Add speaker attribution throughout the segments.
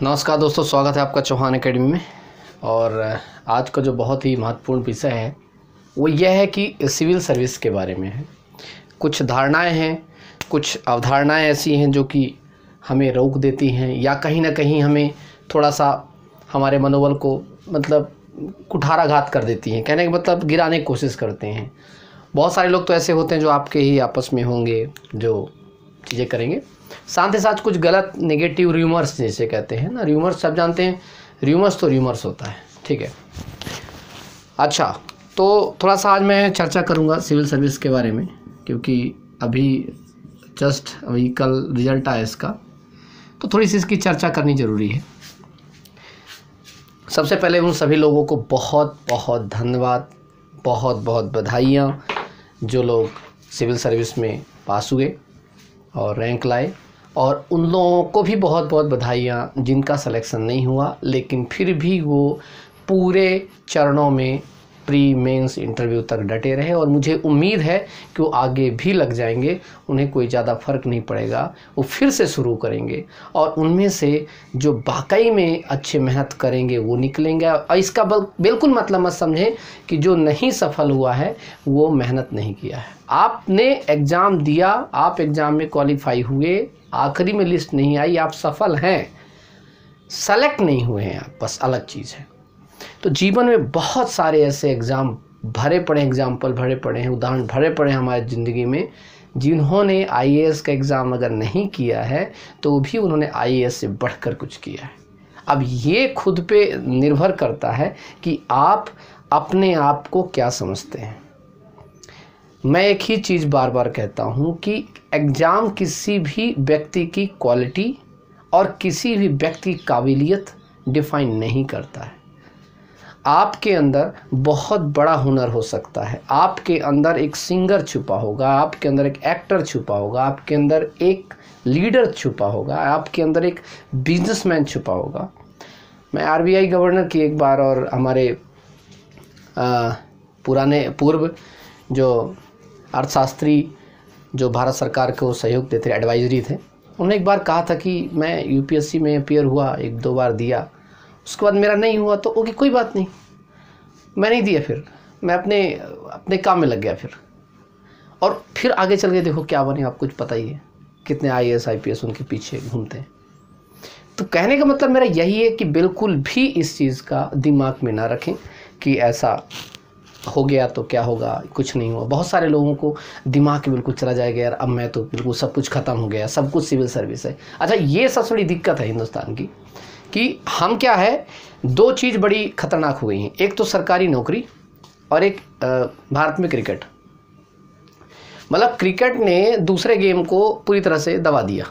Speaker 1: नमस्कार दोस्तों, स्वागत है आपका चौहान एकेडमी में। और आज का जो बहुत ही महत्वपूर्ण विषय है वो यह है कि सिविल सर्विस के बारे में है। कुछ धारणाएं हैं, कुछ अवधारणाएं ऐसी हैं जो कि हमें रोक देती हैं या कहीं ना कहीं हमें थोड़ा सा हमारे मनोबल को कुठाराघात कर देती हैं। कहने का मतलब गिराने की कोशिश करते हैं। बहुत सारे लोग तो ऐसे होते हैं जो आपके ही आपस में होंगे जो चीज़ें करेंगे। साथ ही साथ कुछ गलत नेगेटिव र्यूमर्स जैसे कहते हैं ना, र्यूमर्स सब जानते हैं, र्यूमर्स तो र्यूमर्स होता है, ठीक है। अच्छा, तो थोड़ा सा आज मैं चर्चा करूंगा सिविल सर्विस के बारे में, क्योंकि अभी कल रिजल्ट आया इसका, तो थोड़ी सी इसकी चर्चा करनी ज़रूरी है। सबसे पहले उन सभी लोगों को बहुत बहुत धन्यवाद, बहुत बहुत बधाइयाँ जो लोग सिविल सर्विस में पास हुए और रैंक लाए, और उन लोगों को भी बहुत बहुत बधाइयाँ जिनका सिलेक्शन नहीं हुआ लेकिन फिर भी वो पूरे चरणों में प्री मेंस इंटरव्यू तक डटे रहे। और मुझे उम्मीद है कि वो आगे भी लग जाएंगे, उन्हें कोई ज़्यादा फ़र्क नहीं पड़ेगा, वो फिर से शुरू करेंगे और उनमें से जो वाकई में अच्छे मेहनत करेंगे वो निकलेंगे। और इसका बिल्कुल मतलब मत समझें कि जो नहीं सफल हुआ है वो मेहनत नहीं किया है। आपने एग्ज़ाम दिया, आप एग्ज़ाम में क्वालिफाई हुए, आखिरी में लिस्ट नहीं आई, आप सफल हैं, सेलेक्ट नहीं हुए हैं आप, बस अलग चीज़ है। तो जीवन में बहुत सारे ऐसे एग्ज़ाम भरे पड़े, एग्जाम्पल भरे पड़े हैं, उदाहरण भरे पड़े हैं हमारी ज़िंदगी में, जिन्होंने आईएएस का एग्ज़ाम अगर नहीं किया है तो भी उन्होंने आईएएस से बढ़कर कुछ किया है। अब ये खुद पे निर्भर करता है कि आप अपने आप को क्या समझते हैं। मैं एक ही चीज़ बार बार कहता हूँ कि एग्ज़ाम किसी भी व्यक्ति की क्वालिटी और किसी भी व्यक्ति की काबिलियत डिफ़ाइन नहीं करता है। आपके अंदर बहुत बड़ा हुनर हो सकता है, आपके अंदर एक सिंगर छुपा होगा, आपके अंदर एक एक्टर छुपा होगा, आपके अंदर एक लीडर छुपा होगा, आपके अंदर एक बिजनेसमैन छुपा होगा। मैं आरबीआई गवर्नर की एक बार और हमारे पूर्व जो अर्थशास्त्री जो भारत सरकार को सहयोग देते थे, एडवाइजरी थे, उन्होंने एक बार कहा था कि मैं यूपीएससी में अपियर हुआ, एक दो बार दिया, उसके बाद मेरा नहीं हुआ तो ओके कोई बात नहीं, मैं नहीं दिया, फिर मैं अपने काम में लग गया और फिर आगे चल के देखो क्या बने, आप कुछ पता ही है, कितने आईएएस आईपीएस उनके पीछे घूमते हैं। तो कहने का मतलब मेरा यही है कि बिल्कुल भी इस चीज़ का दिमाग में ना रखें कि ऐसा हो गया तो क्या होगा, कुछ नहीं हुआ। बहुत सारे लोगों को दिमाग में बिल्कुल चला जाएगा, यार अब मैं तो बिल्कुल सब कुछ ख़त्म हो गया, सब कुछ सिविल सर्विस है। अच्छा, ये सबसे बड़ी दिक्कत है हिंदुस्तान की कि हम क्या है, दो चीज़ बड़ी ख़तरनाक हो गई हैं, एक तो सरकारी नौकरी और एक भारत में क्रिकेट। मतलब क्रिकेट ने दूसरे गेम को पूरी तरह से दबा दिया,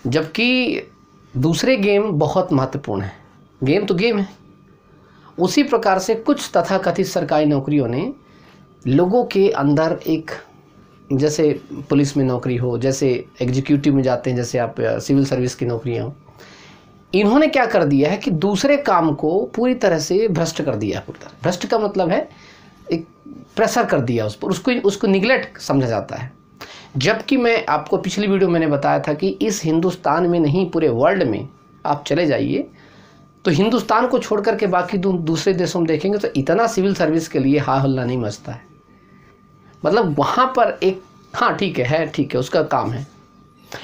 Speaker 1: जबकि दूसरे गेम बहुत महत्वपूर्ण है। गेम तो गेम है। उसी प्रकार से कुछ तथाकथित सरकारी नौकरियों ने लोगों के अंदर एक, जैसे पुलिस में नौकरी हो, जैसे एग्जीक्यूटिव में जाते हैं, जैसे आप सिविल सर्विस की नौकरियाँ हो, इन्होंने क्या कर दिया है कि दूसरे काम को पूरी तरह से भ्रष्ट कर दिया है। पूरी तरह भ्रष्ट का मतलब है एक प्रेशर कर दिया उस पर, उसको निगलेक्ट समझा जाता है। जबकि मैं आपको पिछली वीडियो मैंने बताया था कि इस हिंदुस्तान में नहीं, पूरे वर्ल्ड में आप चले जाइए तो हिंदुस्तान को छोड़ करके बाकी दूसरे देशों में देखेंगे तो इतना सिविल सर्विस के लिए हा हल्ला नहीं मचता है। मतलब वहाँ पर एक, हाँ ठीक है, उसका काम है।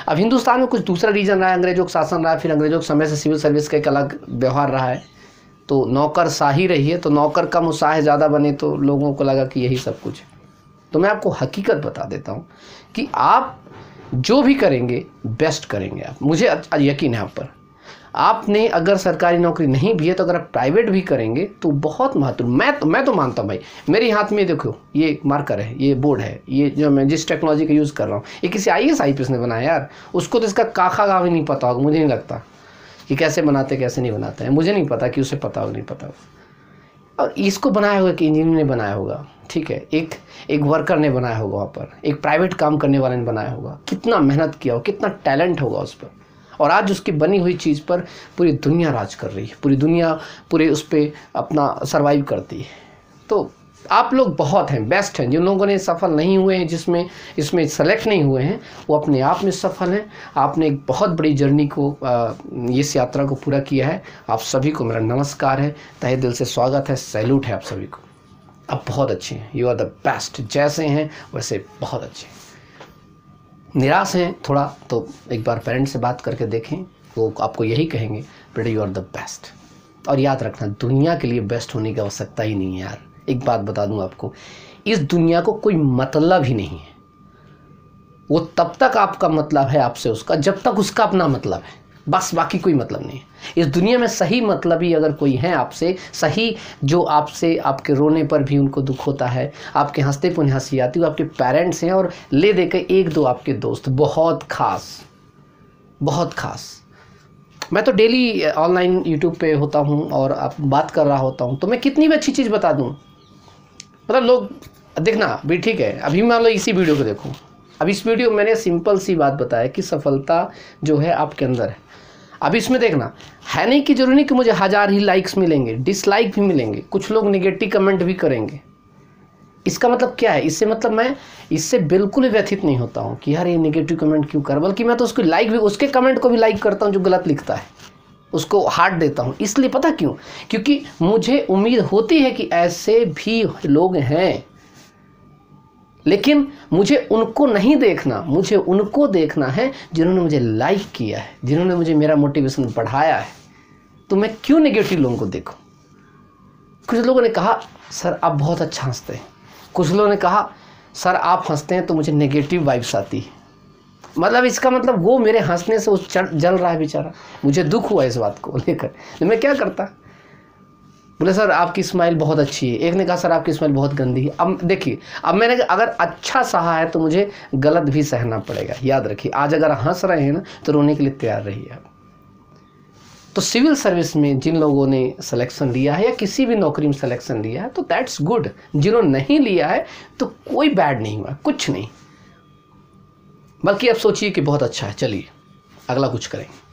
Speaker 1: अब हिंदुस्तान में कुछ दूसरा रीजन रहा है, अंग्रेजों का शासन रहा है, फिर अंग्रेजों के समय से सिविल सर्विस का एक अलग व्यवहार रहा है, तो नौकरशाही रही है, तो नौकर कम उत्साह ज़्यादा बने तो लोगों को लगा कि यही सब कुछ है। तो मैं आपको हकीकत बता देता हूँ कि आप जो भी करेंगे बेस्ट करेंगे आप, मुझे यकीन है आप पर। आपने अगर सरकारी नौकरी नहीं भी है तो अगर आप प्राइवेट भी करेंगे तो बहुत महत्वपूर्ण, मैं तो मानता हूँ भाई। मेरे हाथ में देखो ये मार्कर है, ये बोर्ड है, ये जो मैं जिस टेक्नोलॉजी का यूज़ कर रहा हूँ, ये किसी आईएएस आईपीएस ने बनाया यार। उसको तो इसका काखा का भी नहीं पता होगा, मुझे नहीं लगता कि कैसे बनाते कैसे नहीं बनाते हैं, मुझे नहीं पता कि उसे पता होगा नहीं पता होगा। और इसको बनाया होगा कि इंजीनियर ने बनाया होगा, ठीक है, एक वर्कर ने बनाया होगा, वहाँ पर एक प्राइवेट काम करने वाले ने बनाया होगा, कितना मेहनत किया हो, कितना टैलेंट होगा उस पर। और आज उसकी बनी हुई चीज़ पर पूरी दुनिया राज कर रही है, पूरी दुनिया पूरे उस पर अपना सर्वाइव करती है। तो आप लोग बहुत हैं, बेस्ट हैं। जिन लोगों ने सफल नहीं हुए हैं, जिसमें इसमें सेलेक्ट नहीं हुए हैं, वो अपने आप में सफल हैं। आपने एक बहुत बड़ी जर्नी को, इस यात्रा को पूरा किया है। आप सभी को मेरा नमस्कार है, तहे दिल से स्वागत है, सैल्यूट है आप सभी को। आप बहुत अच्छे हैं, यू आर द बेस्ट। जैसे हैं वैसे बहुत अच्छे हैं। निराश हैं थोड़ा तो एक बार पेरेंट्स से बात करके देखें, वो आपको यही कहेंगे, बेटा यू आर द बेस्ट। और याद रखना, दुनिया के लिए बेस्ट होने की आवश्यकता ही नहीं है यार। एक बात बता दूं आपको, इस दुनिया को कोई मतलब ही नहीं है। वो तब तक आपका मतलब है आपसे उसका, जब तक उसका अपना मतलब है, बस, बाकी कोई मतलब नहीं है। इस दुनिया में सही मतलब ही अगर कोई है आपसे, सही जो आपसे, आपके रोने पर भी उनको दुख होता है, आपके हंसते पर हंसी आती है, वो आपके पेरेंट्स हैं, और ले दे के एक दो आपके दोस्त, बहुत खास, बहुत खास। मैं तो डेली ऑनलाइन यूट्यूब पे होता हूँ और आप बात कर रहा होता हूँ, तो मैं कितनी भी अच्छी चीज़ बता दूँ, मतलब लोग देखना भी ठीक है। अभी मान लो इसी वीडियो को देखो, अब इस वीडियो में मैंने सिंपल सी बात बताया कि सफलता जो है आपके अंदर है। अब इसमें देखना है नहीं कि जरूरी नहीं कि मुझे 1000 ही लाइक्स मिलेंगे, डिसलाइक भी मिलेंगे, कुछ लोग नेगेटिव कमेंट भी करेंगे। इसका मतलब क्या है? इससे मतलब मैं इससे बिल्कुल ही व्यथित नहीं होता हूँ कि यार ये नेगेटिव कमेंट क्यों कर, बल्कि मैं तो उसको लाइक भी, उसके कमेंट को भी लाइक करता हूँ जो गलत लिखता है, उसको हार्ट देता हूँ। इसलिए पता क्यों? क्योंकि मुझे उम्मीद होती है कि ऐसे भी लोग हैं, लेकिन मुझे उनको नहीं देखना, मुझे उनको देखना है जिन्होंने मुझे लाइक किया है, जिन्होंने मुझे मेरा मोटिवेशन बढ़ाया है। तो मैं क्यों नेगेटिव लोगों को देखूं? कुछ लोगों ने कहा सर आप बहुत अच्छा हंसते हैं, कुछ लोगों ने कहा सर आप हंसते हैं तो मुझे नेगेटिव वाइब्स आती है। मतलब इसका मतलब वो मेरे हंसने से उस जल रहा है बेचारा, मुझे दुख हुआ इस बात को लेकर। तो मैं क्या करता, बोले सर आपकी स्माइल बहुत अच्छी है, एक ने कहा सर आपकी स्माइल बहुत गंदी है। अब देखिए, अब मैंने अगर अच्छा सहा है तो मुझे गलत भी सहना पड़ेगा। याद रखिए, आज अगर हंस रहे हैं ना तो रोने के लिए तैयार रहिए आप। तो सिविल सर्विस में जिन लोगों ने सिलेक्शन लिया है या किसी भी नौकरी में सिलेक्शन लिया है तो दैट्स गुड। जिन्होंने नहीं लिया है तो कोई बैड नहीं हुआ, कुछ नहीं, बल्कि आप सोचिए कि बहुत अच्छा है, चलिए अगला कुछ करेंगे।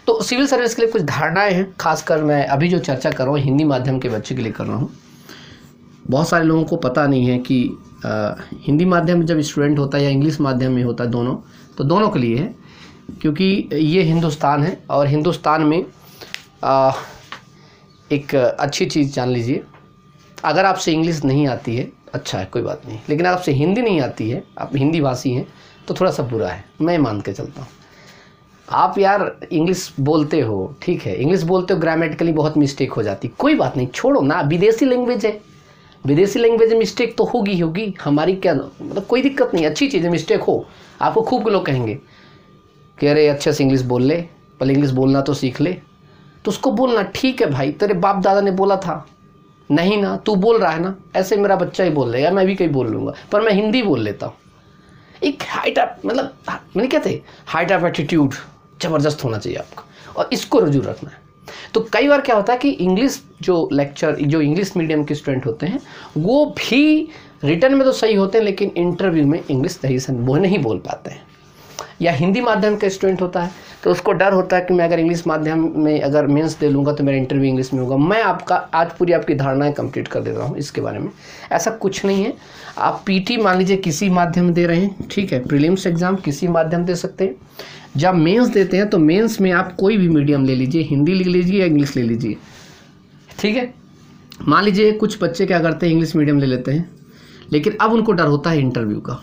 Speaker 1: तो सिविल सर्विस के लिए कुछ धारणाएं हैं, खासकर मैं अभी जो चर्चा कर रहा हूँ हिंदी माध्यम के बच्चे के लिए कर रहा हूँ। बहुत सारे लोगों को पता नहीं है कि हिंदी माध्यम में जब स्टूडेंट होता है या इंग्लिश माध्यम में होता है, दोनों, तो दोनों के लिए है, क्योंकि ये हिंदुस्तान है। और हिंदुस्तान में एक अच्छी चीज़ जान लीजिए, अगर आपसे इंग्लिश नहीं आती है अच्छा है, कोई बात नहीं, लेकिन अगर आपसे हिंदी नहीं आती है, आप हिंदी भाषी हैं, तो थोड़ा सा बुरा है, मैं मान के चलता हूँ। आप यार इंग्लिश बोलते हो, ठीक है, इंग्लिश बोलते हो, ग्रामेटिकली बहुत मिस्टेक हो जाती, कोई बात नहीं, छोड़ो ना, विदेशी लैंग्वेज है, विदेशी लैंग्वेज में मिस्टेक तो होगी होगी, हमारी क्या मतलब, कोई दिक्कत नहीं, अच्छी चीज़ है मिस्टेक हो। आपको खूब लोग कहेंगे कि अरे अच्छे से इंग्लिश बोल ले, पहले इंग्लिश बोलना तो सीख ले। तो उसको बोलना, ठीक है भाई तेरे बाप दादा ने बोला था, नहीं ना तू बोल रहा है ना, ऐसे मेरा बच्चा ही बोल लेगा, मैं भी कहीं बोल लूँगा, पर मैं हिंदी बोल लेता हूँ। एक हाइट ऑफ, मतलब मैंने कहते हाइट ऑफ एटीट्यूड ज़बरदस्त होना चाहिए आपका, और इसको रजू रखना है। तो कई बार क्या होता है कि इंग्लिश जो लेक्चर, जो इंग्लिश मीडियम के स्टूडेंट होते हैं, वो भी रिटर्न में तो सही होते हैं, लेकिन इंटरव्यू में इंग्लिश सही से वो नहीं बोल पाते हैं। या हिंदी माध्यम का स्टूडेंट होता है तो उसको डर होता है कि मैं अगर इंग्लिश माध्यम में अगर मेंस दे लूँगा तो मेरा इंटरव्यू इंग्लिश में होगा। मैं आपका आज पूरी आपकी धारणाएं कंप्लीट कर देता हूँ इसके बारे में। ऐसा कुछ नहीं है। आप पीटी मान लीजिए किसी माध्यम दे रहे हैं, ठीक है, प्रीलिम्स एग्जाम किसी माध्यम दे सकते हैं। जब मेंस देते हैं तो मेंस में आप कोई भी मीडियम ले लीजिए, हिंदी ले लीजिए या इंग्लिश ले लीजिए, ठीक है। मान लीजिए कुछ बच्चे क्या करते हैं, इंग्लिश मीडियम ले लेते हैं, लेकिन अब उनको डर होता है इंटरव्यू का।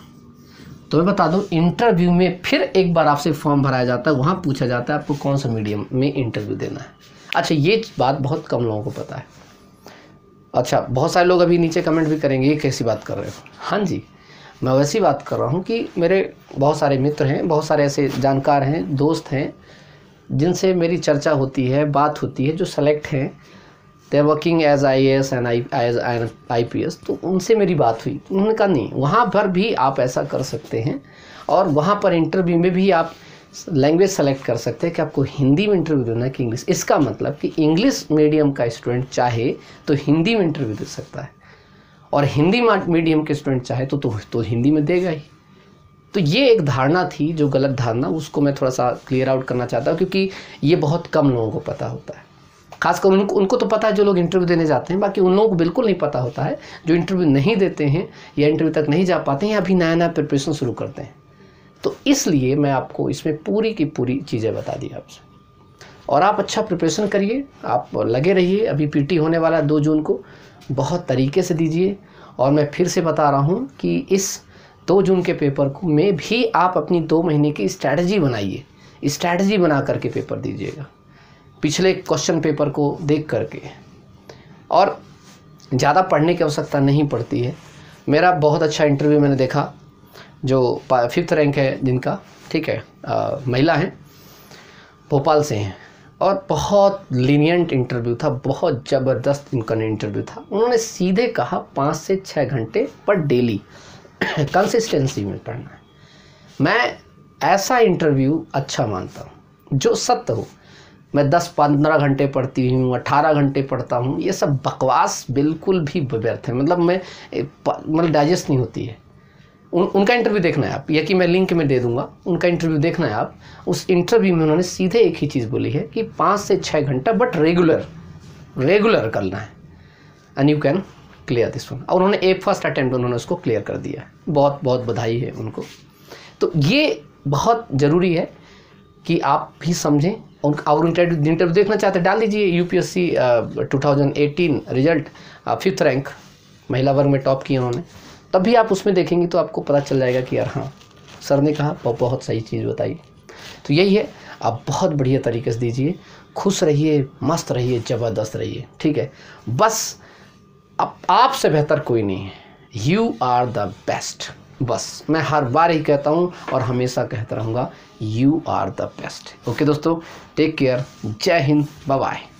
Speaker 1: तो मैं बता दूं, इंटरव्यू में फिर एक बार आपसे फॉर्म भराया जाता है, वहाँ पूछा जाता है आपको कौन सा मीडियम में इंटरव्यू देना है। अच्छा, ये बात बहुत कम लोगों को पता है। अच्छा, बहुत सारे लोग अभी नीचे कमेंट भी करेंगे, ये कैसी बात कर रहे हो। हाँ जी, मैं वैसी बात कर रहा हूँ कि मेरे बहुत सारे मित्र हैं, बहुत सारे ऐसे जानकार हैं, दोस्त हैं, जिनसे मेरी चर्चा होती है, बात होती है, जो सेलेक्ट हैं, they are working as IAS and as IPS। तो उनसे मेरी बात हुई, उन्होंने कहा नहीं, वहाँ पर भी आप ऐसा कर सकते हैं, और वहाँ पर इंटरव्यू में भी आप लैंग्वेज सेलेक्ट कर सकते हैं कि आपको हिंदी में इंटरव्यू देना है कि इंग्लिश। इसका मतलब कि इंग्लिश मीडियम का स्टूडेंट चाहे तो हिंदी में इंटरव्यू दे सकता है, और हिंदी मीडियम के स्टूडेंट चाहे तो हिंदी में देगा ही। तो ये एक धारणा थी, जो गलत धारणा, उसको मैं थोड़ा सा क्लियर आउट करना चाहता हूँ, क्योंकि ये बहुत कम लोगों को पता होता है। खासकर उनको तो पता है जो लोग इंटरव्यू देने जाते हैं, बाकी उन लोगों को बिल्कुल नहीं पता होता है जो इंटरव्यू नहीं देते हैं या इंटरव्यू तक नहीं जा पाते हैं या अभी नया नया प्रिपरेशन शुरू करते हैं। तो इसलिए मैं आपको इसमें पूरी की पूरी चीज़ें बता दी आपसे, और आप अच्छा प्रिपरेशन करिए, आप लगे रहिए। अभी पीटी होने वाला है 2 जून को, बहुत तरीके से दीजिए। और मैं फिर से बता रहा हूँ कि इस 2 जून के पेपर को में भी आप अपनी 2 महीने की स्ट्रैटेजी बनाइए, स्ट्रैटेजी बना करके पेपर दीजिएगा, पिछले क्वेश्चन पेपर को देख करके। और ज़्यादा पढ़ने की आवश्यकता नहीं पड़ती है। मेरा बहुत अच्छा इंटरव्यू मैंने देखा, जो 5th रैंक है जिनका, ठीक है, महिला हैं, भोपाल से हैं, और बहुत लीनियंट इंटरव्यू था, बहुत ज़बरदस्त इनका इंटरव्यू था। उन्होंने सीधे कहा 5 से 6 घंटे पर डेली कंसिस्टेंसी में पढ़ना है। मैं ऐसा इंटरव्यू अच्छा मानता हूँ जो सत्य हो। मैं 10-15 घंटे पढ़ती हूँ, 18 घंटे पढ़ता हूँ, ये सब बकवास बिल्कुल भी व्यर्थ है। मतलब डाइजेस्ट नहीं होती है। उनका इंटरव्यू देखना है आप, या कि मैं लिंक में दे दूंगा, उनका इंटरव्यू देखना है आप। उस इंटरव्यू में उन्होंने सीधे एक ही चीज़ बोली है कि 5 से 6 घंटा बट रेगुलर करना है, and you can clear this one. और उन्होंने फर्स्ट अटेम्प्ट उन्होंने उसको क्लियर कर दिया है। बहुत बहुत बधाई है उनको। तो ये बहुत ज़रूरी है कि आप भी समझें। और इंटरव्यू देखना चाहते हैं, डाल दीजिए यूपीएससी 2018 रिजल्ट, 5th रैंक, महिला वर्ग में टॉप किया उन्होंने। तब भी आप उसमें देखेंगे तो आपको पता चल जाएगा कि यार हाँ, सर ने कहा बहुत सही चीज़ बताई। तो यही है, आप बहुत बढ़िया तरीके से दीजिए, खुश रहिए, मस्त रहिए, ज़बरदस्त रहिए, ठीक है। बस आपसे बेहतर कोई नहीं है, यू आर द बेस्ट। बस मैं हर बार ही कहता हूँ और हमेशा कहता रहूँगा, you are the best. Okay दोस्तों, take care, Jai Hind, bye bye.